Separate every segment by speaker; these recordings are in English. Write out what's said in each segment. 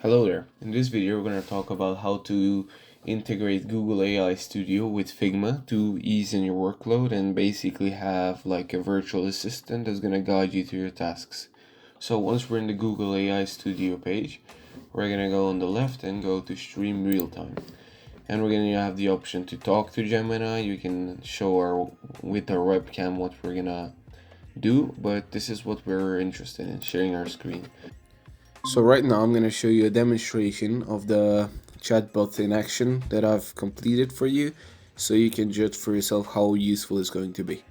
Speaker 1: Hello there. In this video, we're going to talk about how to integrate Google AI Studio with Figma to ease in your workload and basically have like a virtual assistant that's going to guide you through your tasks. So once we're in the Google AI Studio page, we're going to go on the left and go to Stream Real Time. And we're going to have the option to talk to Gemini. You can show our with our webcam what we're going to do, but this is what we're interested in, sharing our screen. So right now I'm going to show you a demonstration of the chatbot in action that I've completed for you, so you can judge for yourself how useful it's going to be.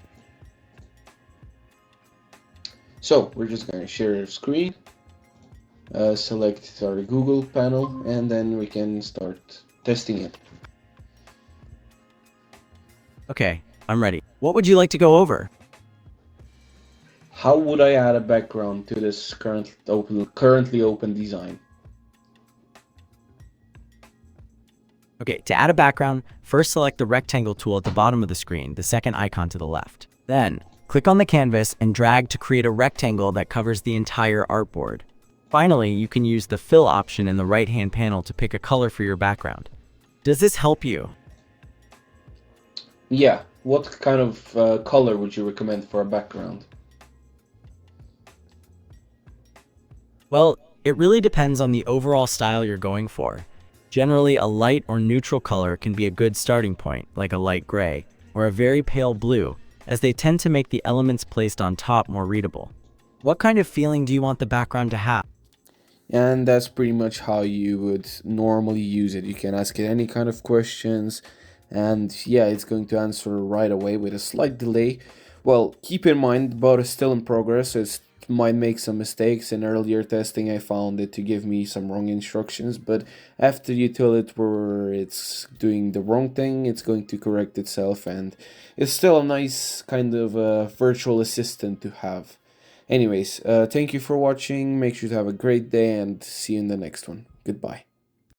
Speaker 1: So we're just going to share a screen, select our Google panel, and then we can start testing it.
Speaker 2: Okay, I'm ready. What would you like to go over?
Speaker 1: How would I add a background to this currently open design?
Speaker 2: Okay, to add a background, first select the rectangle tool at the bottom of the screen, the second icon to the left. Then, click on the canvas and drag to create a rectangle that covers the entire artboard. Finally, you can use the fill option in the right-hand panel to pick a color for your background. Does this help you?
Speaker 1: Yeah, what kind of color would you recommend for a background?
Speaker 2: Well, it really depends on the overall style you're going for. Generally, a light or neutral color can be a good starting point, like a light gray, or a very pale blue, as they tend to make the elements placed on top more readable. What kind of feeling do you want the background to have?
Speaker 1: And that's pretty much how you would normally use it. You can ask it any kind of questions, and yeah, it's going to answer right away with a slight delay. Well, keep in mind, the bot is still in progress, so it might make some mistakes. In earlier testing, I found it to give me some wrong instructions, but after you tell it where it's doing the wrong thing, it's going to correct itself, and it's still a nice kind of virtual assistant to have. Anyways, thank you for watching. Make sure to have a great day and see you in the next one. Goodbye.